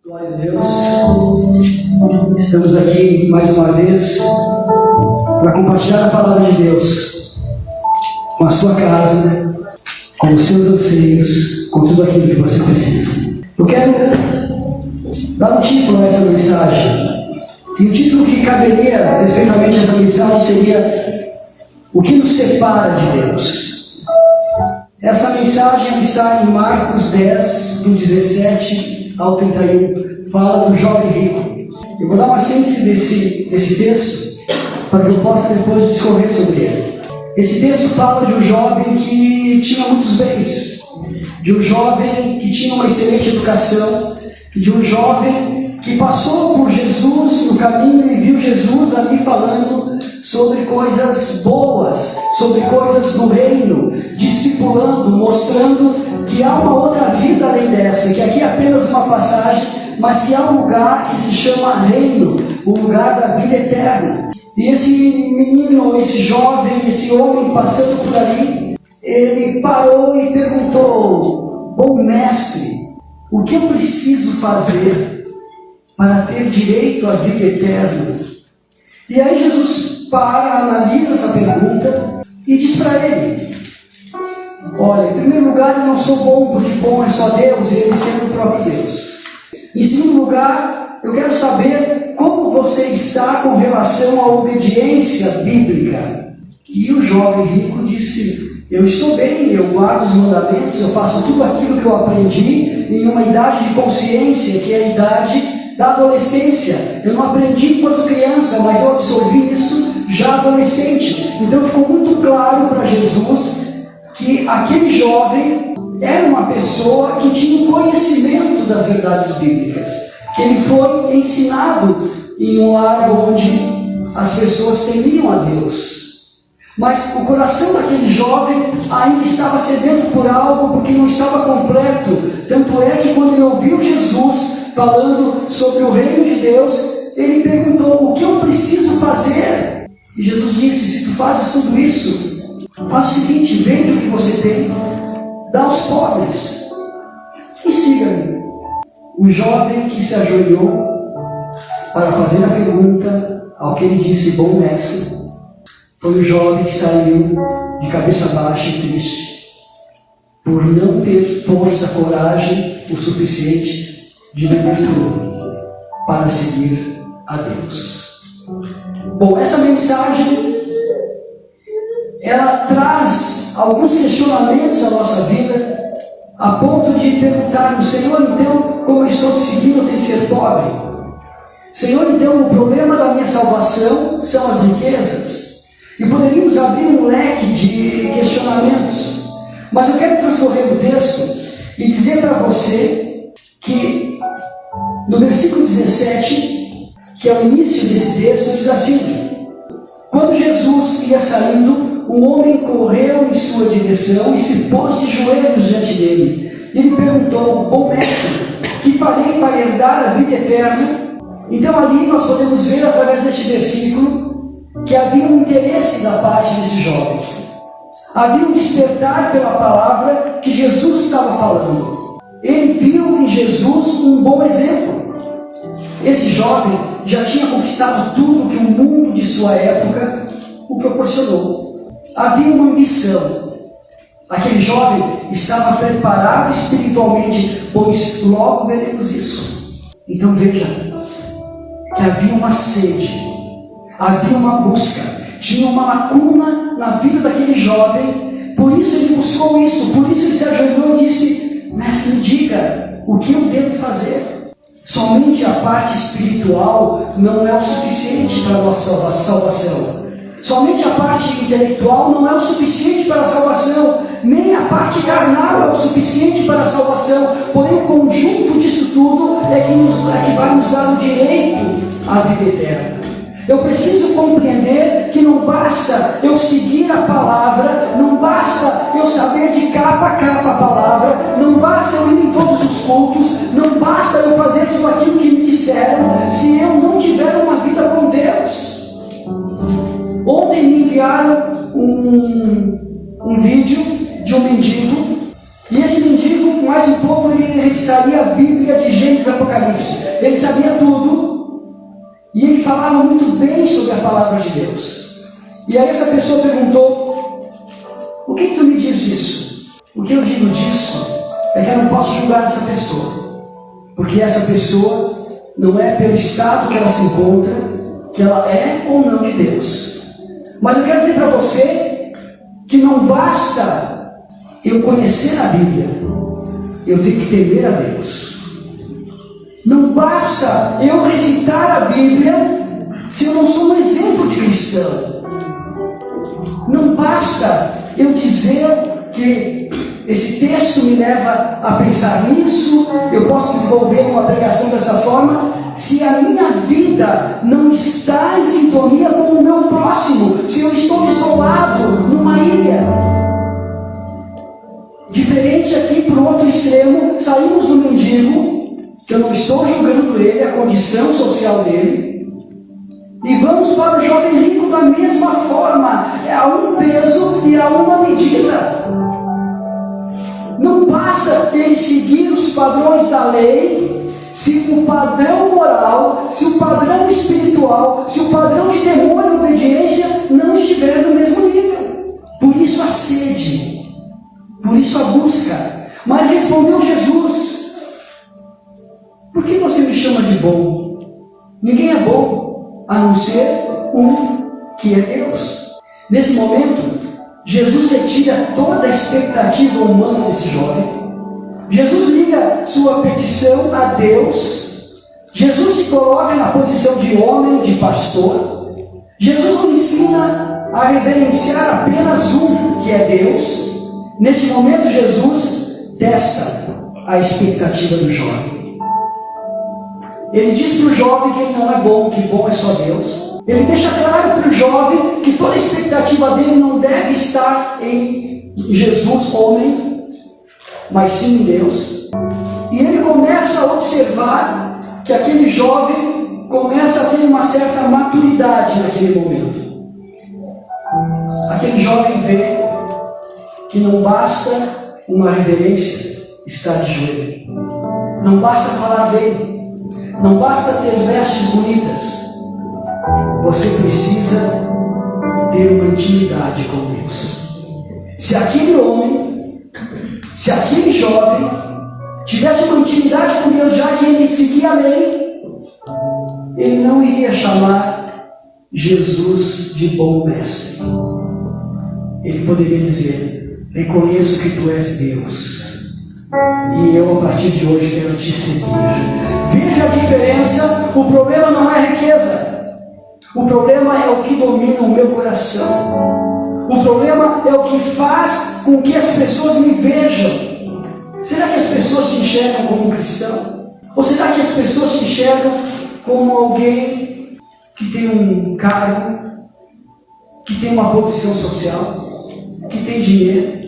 Glória a Deus, estamos aqui mais uma vez para compartilhar a palavra de Deus com a sua casa, com os seus anseios, com tudo aquilo que você precisa. Eu quero dar um título a essa mensagem, e o título que caberia perfeitamente a essa mensagem seria: o que nos separa de Deus? Essa mensagem está em Marcos 10, do 17 ao 31, fala do jovem rico. Eu vou dar uma síntese desse texto, para que eu possa depois discorrer sobre ele. Esse texto fala de um jovem que tinha muitos bens, de um jovem que tinha uma excelente educação, de um jovem que passou por Jesus no caminho e viu Jesus ali falando sobre coisas boas, sobre coisas do reino, discipulando, mostrando que há uma outra vida além dessa, que aqui é apenas uma passagem, mas que há um lugar que se chama reino, o lugar da vida eterna. E esse menino, esse jovem, esse homem passando por ali, ele parou e perguntou: bom mestre, o que eu preciso fazer para ter direito à vida eterna? E aí Jesus analisa essa pergunta e diz para ele: olha, em primeiro lugar, eu não sou bom, porque bom é só Deus e Ele sendo o próprio Deus. Em segundo lugar, eu quero saber como você está com relação à obediência bíblica. E o jovem rico disse: eu estou bem, eu guardo os mandamentos, eu faço tudo aquilo que eu aprendi em uma idade de consciência, que é a idade da adolescência. Eu não aprendi enquanto criança, mas eu absorvi isso já adolescente. Então ficou muito claro para Jesus que aquele jovem era uma pessoa que tinha um conhecimento das verdades bíblicas, que ele foi ensinado em um lar onde as pessoas temiam a Deus. Mas o coração daquele jovem ainda estava sedento por algo, porque não estava completo. Tanto é que quando ele ouviu Jesus falando sobre o reino de Deus, ele perguntou: o que eu preciso fazer? E Jesus disse: se tu fazes tudo isso, faz o seguinte, vende o que você tem, dá aos pobres e siga-me. O jovem que se ajoelhou para fazer a pergunta ao que ele disse: bom mestre, foi o jovem que saiu de cabeça baixa e triste, por não ter força, coragem o suficiente de beber tudo para seguir a Deus. Bom, essa mensagem ela traz alguns questionamentos à nossa vida, a ponto de perguntarmos: Senhor, então, como eu estou te seguindo, eu tenho que ser pobre? Senhor, então, o problema da minha salvação são as riquezas? E poderíamos abrir um leque de questionamentos, mas eu quero transcorrer o texto e dizer para você que no versículo 17, que é o início desse texto, diz assim: quando Jesus ia saindo, um homem correu em sua direção e se pôs de joelhos diante dele. Ele perguntou: bom mestre, que farei para herdar a vida eterna? Então ali nós podemos ver, através deste versículo, que havia um interesse da parte desse jovem. Havia um despertar pela palavra que Jesus estava falando. Ele viu em Jesus um bom exemplo. Esse jovem já tinha conquistado tudo que o mundo de sua época o proporcionou. Havia uma ambição. Aquele jovem estava preparado espiritualmente, pois logo veremos isso. Então veja que havia uma sede, havia uma busca, tinha uma lacuna na vida daquele jovem. Por isso ele buscou isso, por isso ele se ajoelhou e disse: mestre, me diga o que eu devo fazer. Somente a parte espiritual não é o suficiente para a nossa salvação. Somente a parte intelectual não é o suficiente para a salvação. Nem a parte carnal é o suficiente para a salvação. Porém, o conjunto disso tudo é que vai nos dar o direito à vida eterna. Eu preciso compreender que não basta eu seguir a palavra, não basta eu saber de capa a capa a palavra, não basta eu ir em todos os cultos, não basta eu fazer tudo aquilo que me disseram, se eu não tiver uma vida com Deus. Ontem me enviaram um vídeo de um mendigo, e esse mendigo, mais um pouco, ele recitaria a Bíblia de Gênesis e Apocalipse. isso. Ele sabia tudo e ele falava muito bem sobre a palavra de Deus. E aí essa pessoa perguntou: o que tu me diz disso? O que eu digo disso é que eu não posso julgar essa pessoa, porque essa pessoa não é pelo estado que ela se encontra que ela é ou não de Deus. Mas eu quero dizer para você que não basta eu conhecer a Bíblia, eu tenho que temer a Deus. Não basta eu recitar a Bíblia se eu não sou um exemplo de cristão. Não basta eu dizer que esse texto me leva a pensar nisso, eu posso desenvolver uma pregação dessa forma, se a minha vida não está em sintonia com o meu próximo, se eu estou isolado numa ilha. Diferente aqui para o outro extremo, saímos do mendigo, que eu não estou julgando ele, a condição social dele, e vamos para o jovem rico da mesma forma, há um peso e há uma medida. Não basta ele seguir os padrões da lei, se o padrão moral, se o padrão espiritual, se o padrão de temor e obediência não estiver no mesmo nível. Por isso a sede, por isso a busca. Mas respondeu Jesus: por que você me chama de bom? Ninguém é bom, a não ser um que é Deus. Nesse momento, Jesus retira toda a expectativa humana desse jovem. Jesus liga sua petição a Deus. Jesus se coloca na posição de homem, de pastor. Jesus não ensina a reverenciar apenas um, que é Deus. Nesse momento, Jesus testa a expectativa do jovem. Ele diz para o jovem que ele não é bom, que bom é só Deus. Ele deixa claro para o jovem que toda a expectativa dele não deve estar em Jesus, homem, mas sim em Deus. E ele começa a observar que aquele jovem começa a ter uma certa maturidade naquele momento. Aquele jovem vê que não basta uma reverência estar de joelho, não basta falar bem, não basta ter vestes bonitas. Você precisa ter uma intimidade com Deus. Se aquele homem, se aquele jovem tivesse uma intimidade com Deus, já que ele seguia a lei, ele não iria chamar Jesus de bom mestre. Ele poderia dizer: reconheço que tu és Deus, e eu a partir de hoje quero te seguir. Veja a diferença. O problema não é a riqueza, o problema é o que domina o meu coração. O problema é o que faz com que as pessoas me vejam. Será que as pessoas te enxergam como um cristão? Ou será que as pessoas te enxergam como alguém que tem um cargo, que tem uma posição social, que tem dinheiro,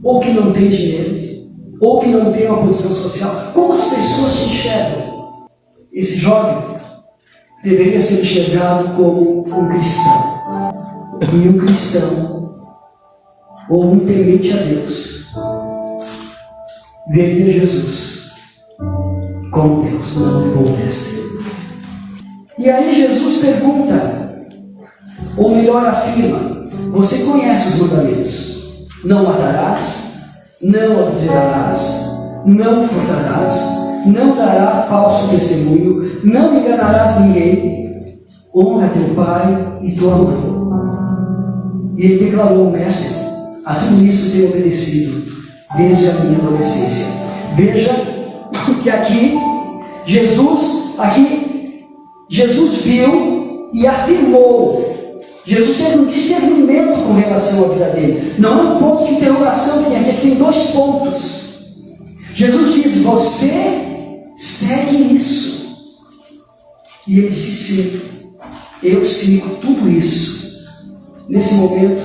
ou que não tem dinheiro, ou que não tem uma posição social? Como as pessoas te enxergam? Esse jovem deveria ser enxergado como um cristão. E um cristão, ou um temente a Deus, veria Jesus como Deus, não como mestre. E aí Jesus pergunta, ou melhor afirma: você conhece os mandamentos? Não matarás, não adulterarás, não furtarás, não darás falso testemunho, não enganarás ninguém, honra teu pai e tua mãe. E ele declarou: mestre, a tudo isso tenho obedecido desde a minha adolescência. Veja que aqui Jesus viu e afirmou. Jesus teve um discernimento com relação à vida dele. Não é um ponto de interrogação que tem aqui tem dois pontos. Jesus diz: você segue isso. E ele disse: sim, eu sigo tudo isso. Nesse momento,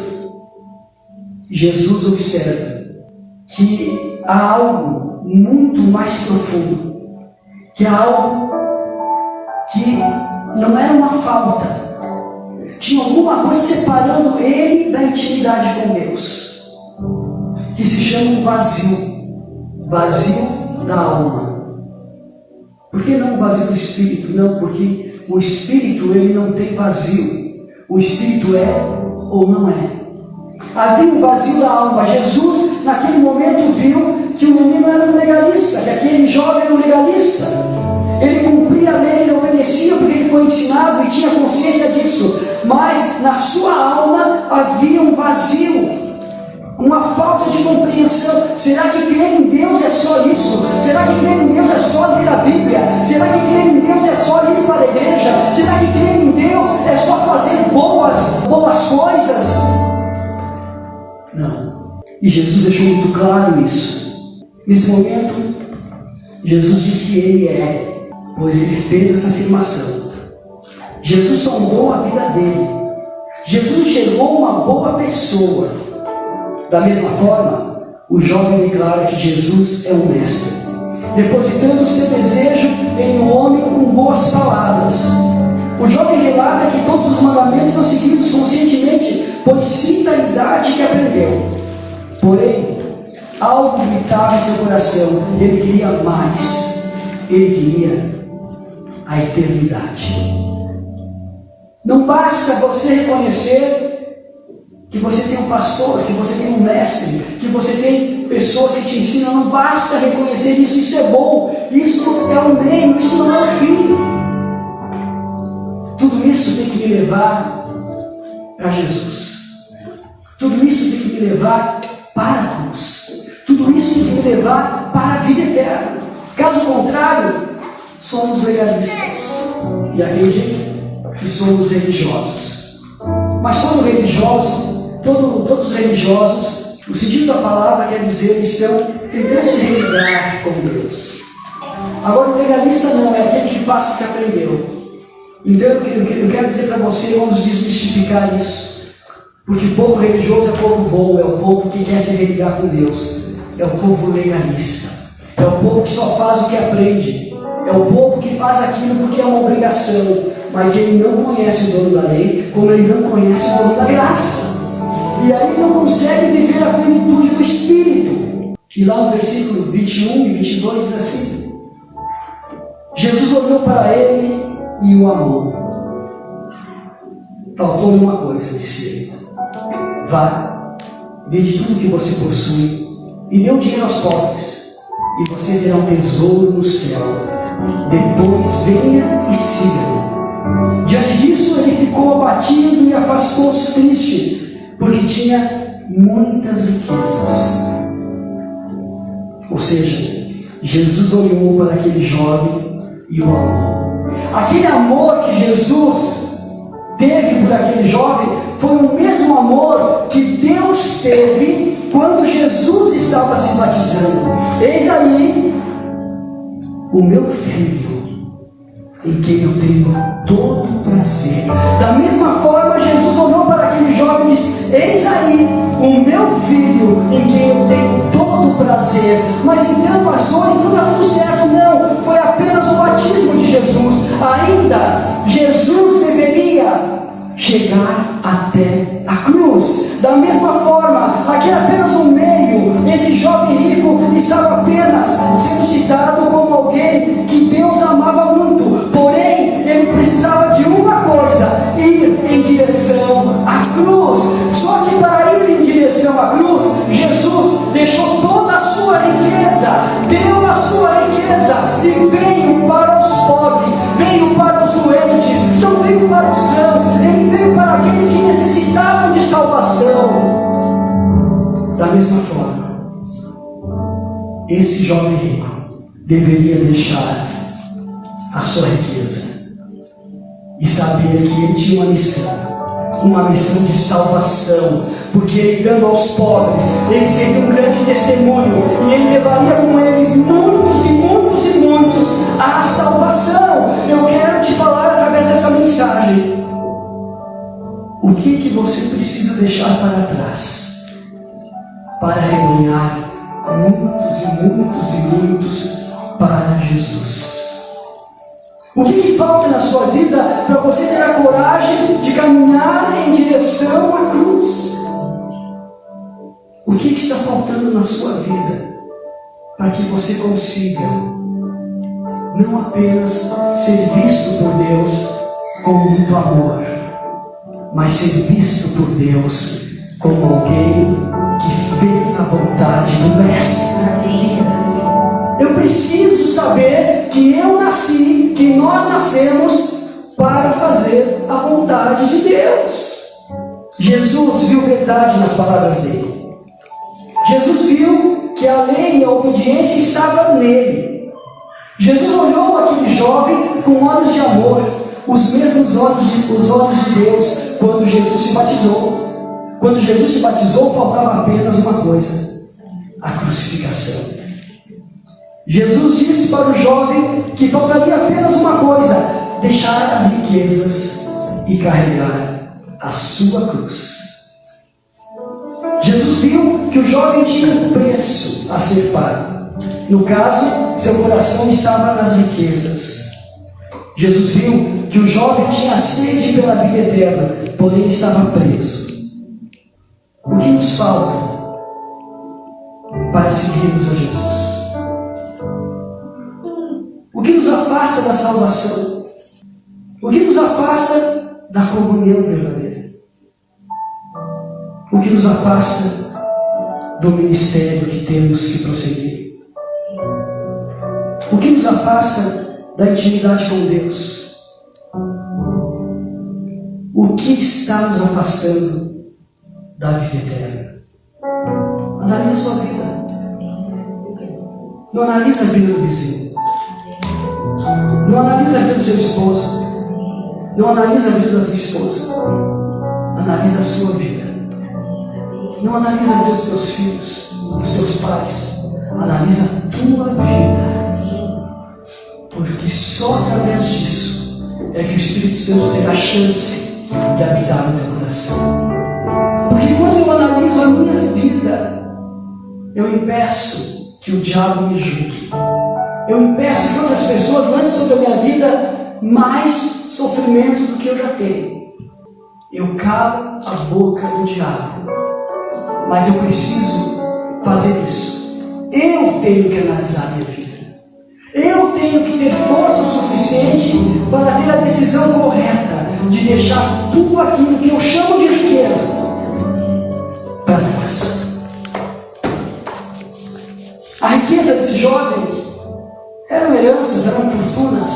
Jesus observa que há algo muito mais profundo, que há algo que não era uma falta. Tinha alguma coisa separando ele da intimidade com Deus, que se chama um vazio da alma. Por que não o vazio do Espírito? Não, porque o Espírito ele não tem vazio. O Espírito é ou não é. Havia um vazio da alma. Jesus, naquele momento, viu que o menino era um legalista, que aquele jovem era um legalista. Ele cumpria a lei, ele obedecia porque ele foi ensinado e tinha consciência disso. Mas na sua alma havia um vazio, uma falta de compreensão. Será que crer em Deus é só isso? Será que crer em Deus é só ler a Bíblia? Será que crer em Deus é só ir para a igreja? Será que crer em Deus é só fazer boas coisas? Não. E Jesus deixou muito claro isso. Nesse momento, Jesus disse que Ele é, pois Ele fez essa afirmação. Jesus sondou a vida dele. Jesus enxergou uma boa pessoa. Da mesma forma, o jovem declara que Jesus é um mestre, depositando seu desejo em um homem com boas palavras. O jovem relata que todos os mandamentos são seguidos conscientemente, pois cita a idade que aprendeu. Porém, algo gritava em seu coração. Ele queria mais. Ele queria a eternidade. Não basta você reconhecer que você tem um pastor, que você tem um mestre, que você tem pessoas que te ensinam. Não basta reconhecer isso. Isso é bom. Isso é o meio. Isso não é o fim. Tudo isso tem que me levar para Jesus. Tudo isso tem que me levar para a cruz. Tudo isso tem que me levar para a vida eterna. Caso contrário, somos legalistas. E aquele que somos religiosos. Mas todo religioso, todos os religiosos, o sentido da palavra quer dizer que estão tentando se religar com Deus. Agora o legalista não, é aquele que faz o que aprendeu. Então eu quero dizer para você, vamos desmistificar isso. Porque o povo religioso é o povo bom, é o povo que quer se religar com Deus. É o povo legalista. É o povo que só faz o que aprende. É o povo que faz aquilo porque é uma obrigação. Mas ele não conhece o dono da lei, como ele não conhece o dono da graça. E aí não consegue viver a plenitude do Espírito. E lá no versículo 21 e 22 diz assim: Jesus olhou para ele e o amou. Faltou-lhe uma coisa, disse ele: vá, vende tudo que você possui e dê o dinheiro aos pobres, e você terá um tesouro no céu. Depois venha e siga-me. Diante disso ele ficou abatido e afastou-se triste, porque tinha muitas riquezas. Ou seja, Jesus olhou para aquele jovem e o amou. Aquele amor que Jesus teve por aquele jovem foi o mesmo amor que Deus teve quando Jesus estava se batizando. Eis aí o meu filho, em quem eu tenho todo prazer. Da mesma forma, Jesus olhou para aquele jovem e disse: eis aí o meu filho, em quem eu tenho todo prazer. Mas então passou, então está tudo certo. Não, foi apenas o batismo de Jesus. Ainda Jesus deveria chegar até a cruz. Da mesma forma, aqui é apenas um meio. Esse jovem rico estava apenas sendo citado como alguém que Deus amava muito. Porém, ele precisava de uma coisa: ir em direção à cruz. Só que para ir em direção à cruz, Jesus deixou toda a sua riqueza, deu a sua riqueza e veio para os pobres, veio para os doentes, não veio para os sãos, ele veio para aqueles que necessitavam de salvação. Da mesma forma, esse jovem rico deveria deixar a sua riqueza e saber que ele tinha uma missão de salvação, porque ele dando aos pobres, ele seria um grande testemunho, e ele levaria com eles muitos e muitos e muitos à salvação. Eu quero te falar através dessa mensagem: o que você precisa deixar para trás para rebanhar muitos e muitos e muitos para Jesus? O que falta na sua vida para você ter a coragem de caminhar em direção à cruz? O que está faltando na sua vida para que você consiga não apenas ser visto por Deus com muito amor, mas ser visto por Deus como alguém que fez a vontade do Mestre. Eu preciso saber que eu nasci, que nós nascemos para fazer a vontade de Deus. Jesus viu verdade nas palavras dele. Jesus viu que a lei e a obediência estavam nele. Jesus olhou aquele jovem com olhos de amor, os mesmos olhos de Deus, quando Jesus se batizou. Quando Jesus se batizou, faltava apenas uma coisa: a crucificação. Jesus disse para o jovem que faltaria apenas uma coisa: deixar as riquezas e carregar a sua cruz. Jesus viu que o jovem tinha um preço a ser pago. No caso, seu coração estava nas riquezas. Jesus viu que o jovem tinha sede pela vida eterna, porém estava preso. O que nos falta para seguirmos a Jesus? O que nos afasta da salvação? O que nos afasta da comunhão verdadeira? O que nos afasta do ministério que temos que prosseguir? O que nos afasta da intimidade com Deus? O que está nos afastando da vida eterna? Analise a sua vida. Não analise a vida do vizinho. Não analise a vida do seu esposo. Não analise a vida da sua esposa. Analise a sua vida. Não analise a vida dos teus filhos, dos teus pais. Analise a tua vida. Porque só através disso é que o Espírito Santo terá a chance de habitar no teu coração. Porque quando eu analiso a minha vida, eu impeço que o diabo me julgue. Eu impeço que outras pessoas lancem sobre a minha vida mais sofrimento do que eu já tenho. Eu calo a boca do diabo. Mas eu preciso fazer isso. Eu tenho que analisar a minha vida. Eu tenho que ter força o suficiente para ter a decisão correta de deixar tudo aquilo que eu chamo de riqueza para trás. A riqueza desse jovem eram heranças, eram fortunas,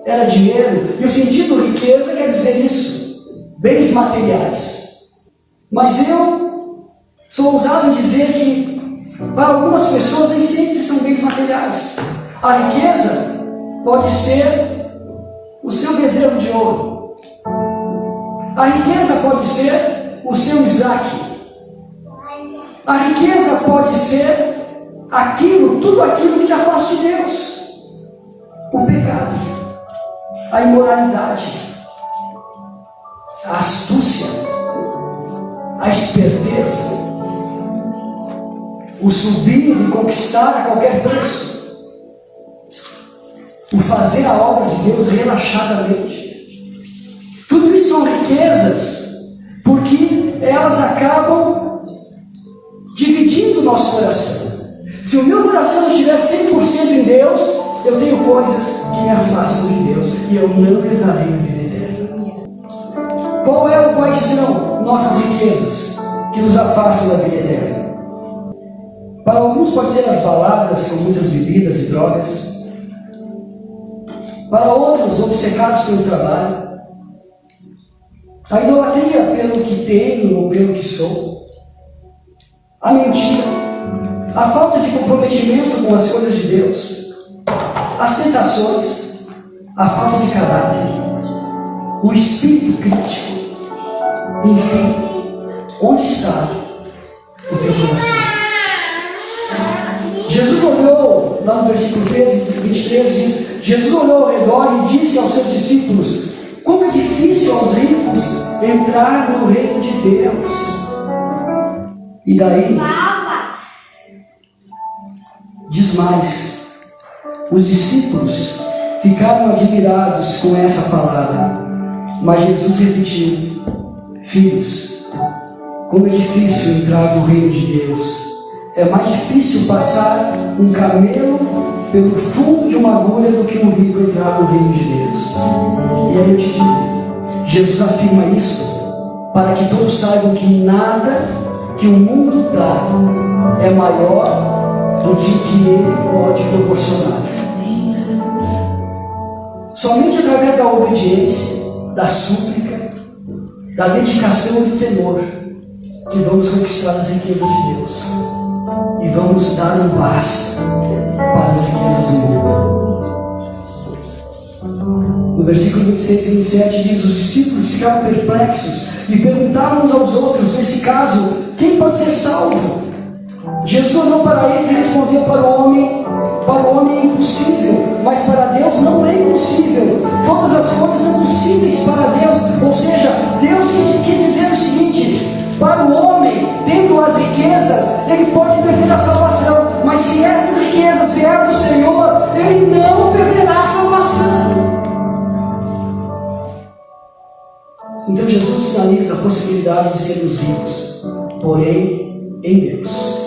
era dinheiro. E o sentido riqueza quer dizer isso: bens materiais. Mas eu sou ousado em dizer que para algumas pessoas nem sempre são bens materiais. A riqueza pode ser o seu bezerro de ouro. A riqueza pode ser o seu Isaac. A riqueza pode ser tudo aquilo que te afasta de Deus. O pecado, a imoralidade, a astúcia, a esperteza, o subir e conquistar a qualquer preço, o fazer a obra de Deus relaxadamente. Tudo isso são riquezas, porque elas acabam dividindo o nosso coração. Se o meu coração estiver 100% em Deus, eu tenho coisas que me afastam de Deus e eu não herdarei a vida eterna. Quais são nossas riquezas que nos afastam da vida eterna? Para alguns pode ser as baladas com muitas bebidas e drogas. Para outros, obcecados pelo trabalho. A idolatria pelo que tenho ou pelo que sou. A mentira. A falta de comprometimento com as coisas de Deus. As tentações. A falta de caráter. O espírito crítico. Enfim, onde está o teu coração? Jesus olhou, lá no versículo 13, 23, diz: Jesus olhou ao redor e disse aos seus discípulos: como é difícil aos ricos entrar no reino de Deus. E daí, diz mais: os discípulos ficaram admirados com essa palavra, mas Jesus repetiu: filhos, como é difícil entrar no reino de Deus. É mais difícil passar um camelo pelo fundo de uma agulha do que um rico entrar no reino de Deus. E aí eu te digo, Jesus afirma isso para que todos saibam que nada que o mundo dá é maior do que ele pode proporcionar. Somente através da obediência, da súplica, da dedicação e do temor que vamos conquistar as riquezas de Deus e vamos dar um basta para as riquezas do mundo. No versículo 26 e 27 diz: os discípulos ficaram perplexos e perguntaram uns aos outros, nesse caso, quem pode ser salvo? Jesus olhou para eles e respondeu: para o homem é impossível, mas para Deus não é impossível. Todas as coisas são possíveis para Deus. Ou seja, Deus quis dizer o seguinte: para o homem, tendo as riquezas, ele pode perder a salvação, mas se essas riquezas vierem do Senhor, ele não perderá a salvação. Então Jesus sinaliza a possibilidade de sermos ricos, porém em Deus.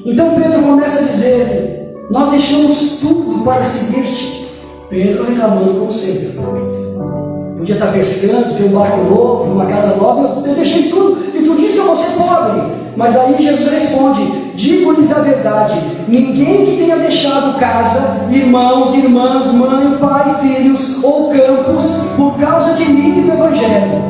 Então Pedro começa a dizer: nós deixamos tudo para seguir-te. Pedro reclamando como sempre. Podia estar pescando, ter um barco novo, uma casa nova, eu deixei tudo, e tu disse que eu vou ser pobre. Mas aí Jesus responde: digo-lhes a verdade, ninguém que tenha deixado casa, irmãos, irmãs, mãe, pai, filhos ou campos, por causa de mim e do Evangelho,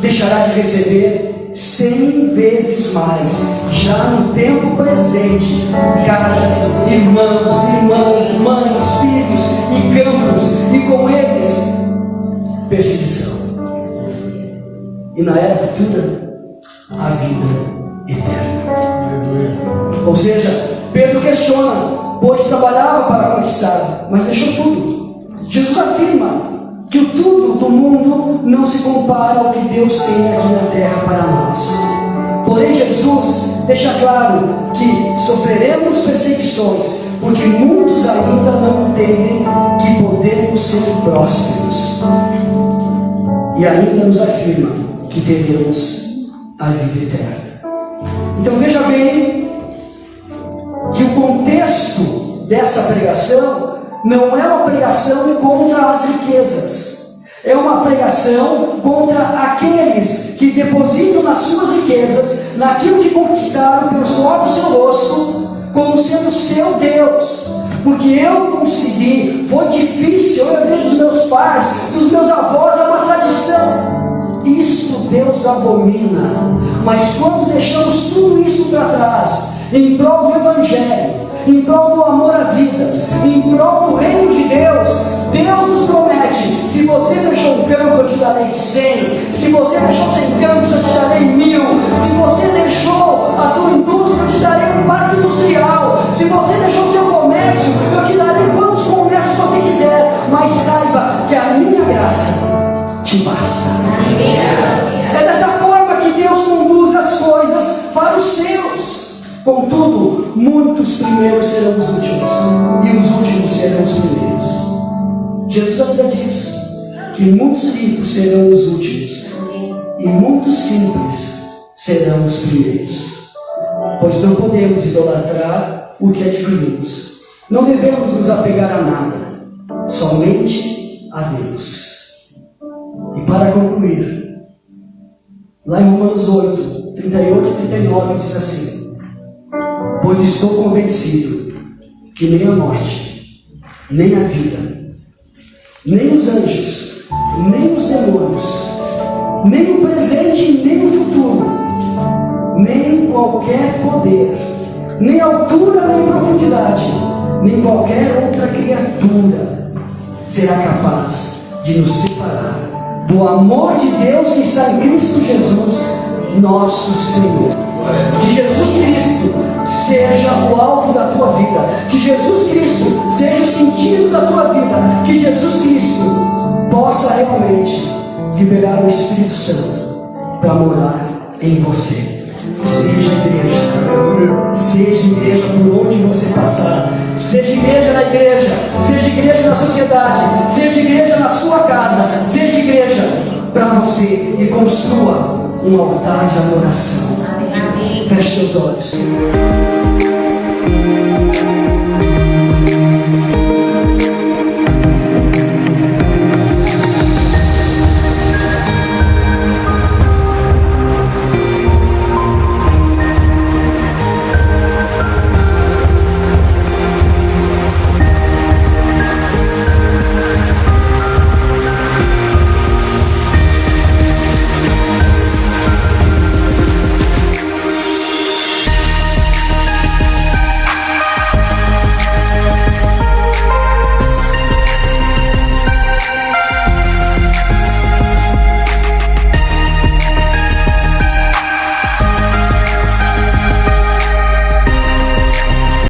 deixará de receber 100 vezes mais, já no tempo presente, casas, irmãos, irmãs, mães, filhos e campos, e com eles perseguição, e na era futura a vida eterna. Ou seja, Pedro questiona, pois trabalhava para conquistar, mas deixou tudo. Jesus afirma que o tudo do mundo não se compara ao que Deus tem aqui na terra para nós. Porém, Jesus deixa claro que sofreremos perseguições, porque muitos ainda não entendem que podemos ser prósperos. E ainda nos afirma que teremos a vida eterna. Então veja bem que o contexto dessa pregação não é uma pregação contra as riquezas. É uma pregação contra aqueles que depositam nas suas riquezas, naquilo que conquistaram pelo suor do seu rosto, como sendo seu Deus. Porque eu consegui, foi difícil, eu herdei dos meus pais, dos meus avós, é uma tradição. Isto Deus abomina. Mas quando deixamos tudo isso para trás, em prol do Evangelho, em prol do amor a vidas, em prol do reino de Deus, Deus nos promete: se você deixou um campo, eu te darei 100. Se você deixou 100 campos, eu te darei 1000. Se você deixou a tua indústria, eu te darei um parque industrial. Se você deixou seu comércio, eu te darei quantos comércios você quiser. Mas saiba que a minha graça te basta. É dessa forma que Deus conduz as coisas para os seus. Contudo, muitos primeiros serão os últimos, e os últimos serão os primeiros. Jesus ainda diz que muitos ricos serão os últimos, e muitos simples serão os primeiros. Pois não podemos idolatrar o que adquirimos. Não devemos nos apegar a nada, somente a Deus. E para concluir, lá em Romanos 8, 38 e 39 diz assim: pois estou convencido que nem a morte, nem a vida, nem os anjos, nem os demônios, nem o presente, nem o futuro, nem qualquer poder, nem altura, nem profundidade, nem qualquer outra criatura será capaz de nos separar do amor de Deus que está em Cristo Jesus, nosso Senhor. Que Jesus Cristo seja o alvo da tua vida, que Jesus Cristo seja o sentido da tua vida, que Jesus Cristo possa realmente liberar o Espírito Santo para morar em você. Seja igreja por onde você passar, seja igreja na igreja, seja igreja na sociedade, seja igreja na sua casa, seja igreja para você, e construa um altar de adoração. Feche seus olhos.